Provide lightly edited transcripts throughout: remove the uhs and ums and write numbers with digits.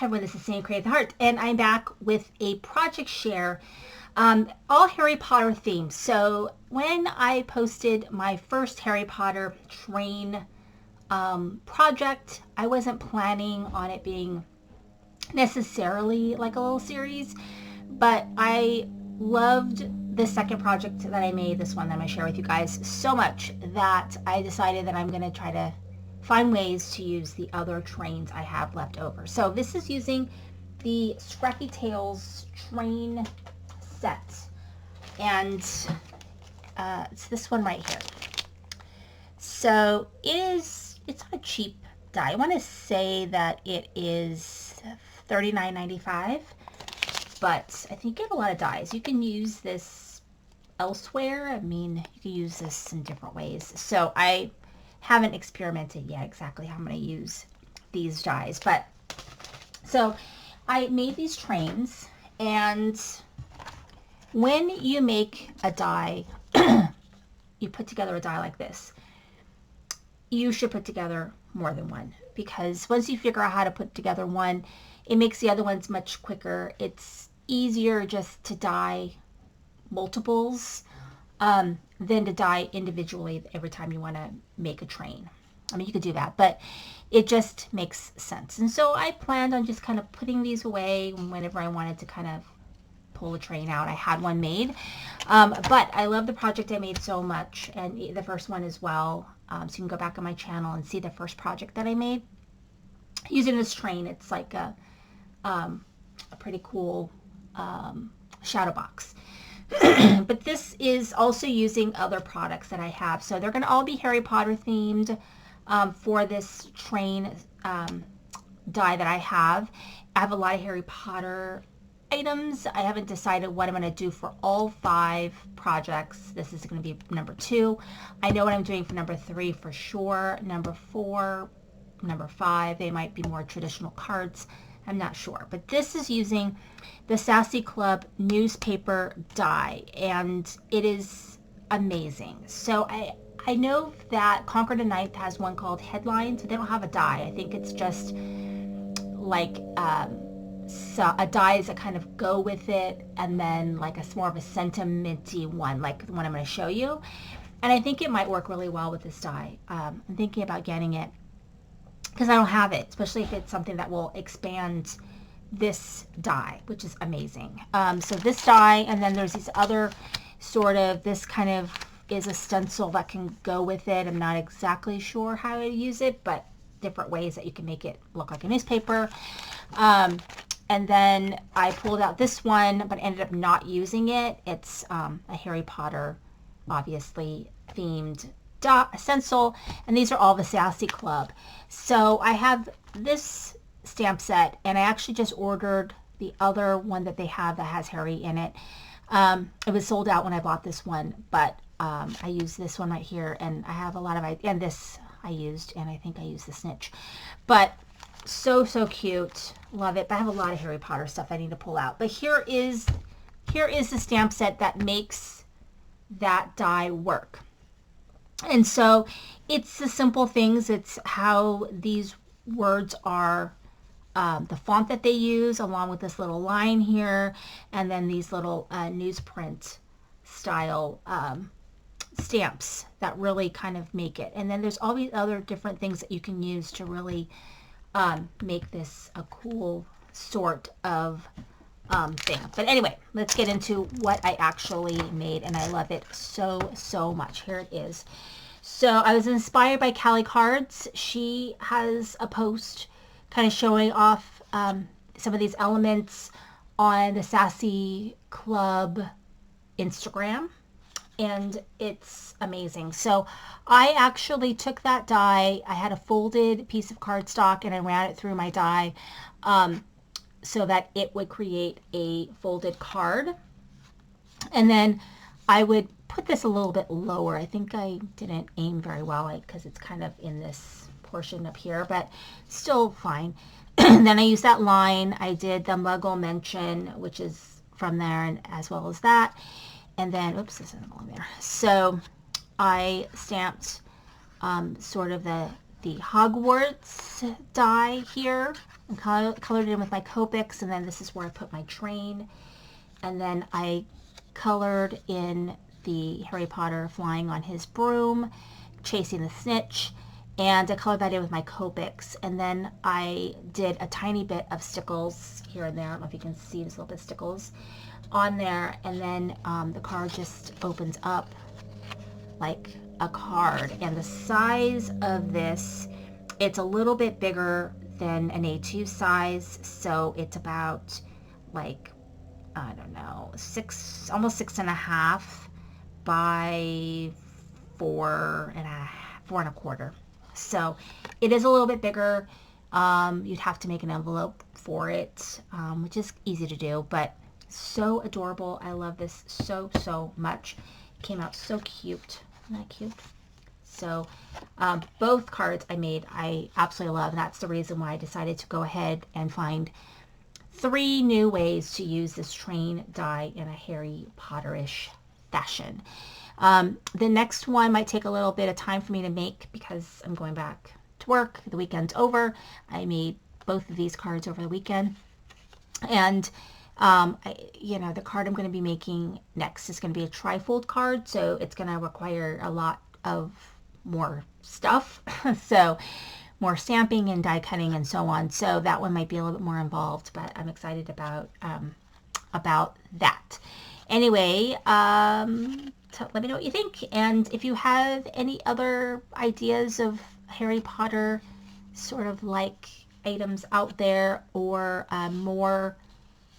everyone, this is Sandy Create the Heart, and I'm back with a project share, all Harry Potter themed. So when I posted my first Harry Potter train project, I wasn't planning on it being necessarily like a little series, but I loved the second project that I made, this one that I'm going to share with you guys, so much that I decided that I'm going to try to find ways to use the other trains I have left over. So this is using the Scrappy Tales train set, and it's this one right here. So it's not a cheap die. I want to say that it is $39.95, but I think you get a lot of dies. You can use this elsewhere. I mean, you can use this in different ways. So I haven't experimented yet exactly how I'm going to use these dies, but so I made these trains, and when you make a die, you put together a die like this, you should put together more than one, because once you figure out how to put together one, it makes the other ones much quicker. It's easier just to die multiples than to die individually every time you want to make a train. I mean, you could do that, but it just makes sense. And so I planned on just kind of putting these away whenever I wanted to kind of pull a train out. I had one made, but I love the project I made so much, and the first one as well. So you can go back on my channel and see the first project that I made using this train. It's like a pretty cool shadow box. But this is also using other products that I have. So they're going to all be Harry Potter themed for this train die that I have. I have a lot of Harry Potter items. I haven't decided what I'm going to do for all 5 projects. This is going to be number 2. I know what I'm doing for number 3 for sure. Number 4, number 5, they might be more traditional cards. I'm not sure, but this is using the Sassy Club newspaper die, and it is amazing. So I know that Conquer the Ninth has one called Headlines, but they don't have a die. I think it's just like so a dies that kind of go with it, and then like a more of a sentimenty one, like the one I'm going to show you. And I think it might work really well with this die. I'm thinking about getting it, because I don't have it, especially if it's something that will expand this die, which is amazing. So this die, and then there's these other sort of, this kind of is a stencil that can go with it. I'm not exactly sure how to use it, but different ways that you can make it look like a newspaper. And then I pulled out this one, but ended up not using it. It's a Harry Potter, obviously, themed stencil, and these are all the Sassy Club. So I have this stamp set, and I actually just ordered the other one that they have that has Harry in it. It was sold out when I bought this one, but I used this one right here, and I have a lot of, and this I used, and I think I used the snitch. But so cute, love it. But I have a lot of Harry Potter stuff I need to pull out. But here is the stamp set that makes that die work. And so it's the simple things. It's how these words are, the font that they use, along with this little line here, and then these little newsprint style stamps that really kind of make it. And then there's all these other different things that you can use to really make this a cool sort of thing. But anyway, let's get into what I actually made, and I love it so much. Here it is. So I was inspired by Callie Cards. She has a post kind of showing off some of these elements on the Sassy Club Instagram, and it's amazing. So I actually took that die. I had a folded piece of cardstock, and I ran it through my die so that it would create a folded card. And then I would put this a little bit lower. I think I didn't aim very well because it's kind of in this portion up here, but still fine. Then I used that line. I did the Muggle mention, which is from there, and as well as that. And then, oops, this isn't going there. So I stamped sort of the the Hogwarts die here and colored it in with my Copics, and then this is where I put my train. And then I colored in the Harry Potter flying on his broom, chasing the snitch, and I colored that in with my Copics. And then I did a tiny bit of stickles here and there. I don't know if you can see this little bit of stickles on there. And then the card just opens up like a card. And the size of this, it's a little bit bigger than an A2 size. So it's about like, I don't know, almost 6.5 by 4.25. So it is a little bit bigger. You'd have to make an envelope for it, which is easy to do, but so adorable. I love this so much. It came out so cute. Isn't that cute? So both cards I absolutely love. And that's the reason why I decided to go ahead and find 3 new ways to use this train die in a Harry Potter-ish fashion. The next one might take a little bit of time for me to make because I'm going back to work. The weekend's over. I made both of these cards over the weekend. And, the card I'm going to be making next is going to be a trifold card. So it's going to require a lot of more stuff. So more stamping and die cutting and so on. So that one might be a little bit more involved, but I'm excited about that. Anyway, so let me know what you think. And if you have any other ideas of Harry Potter sort of like items out there, or more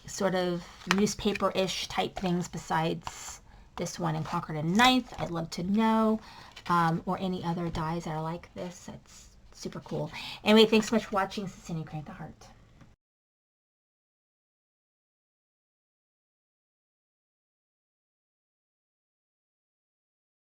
sort of newspaper-ish type things besides this one in Concord and Ninth, I'd love to know. Or any other dies that are like this. That's super cool. Anyway, thanks so much for watching. Sassy, crank the heart.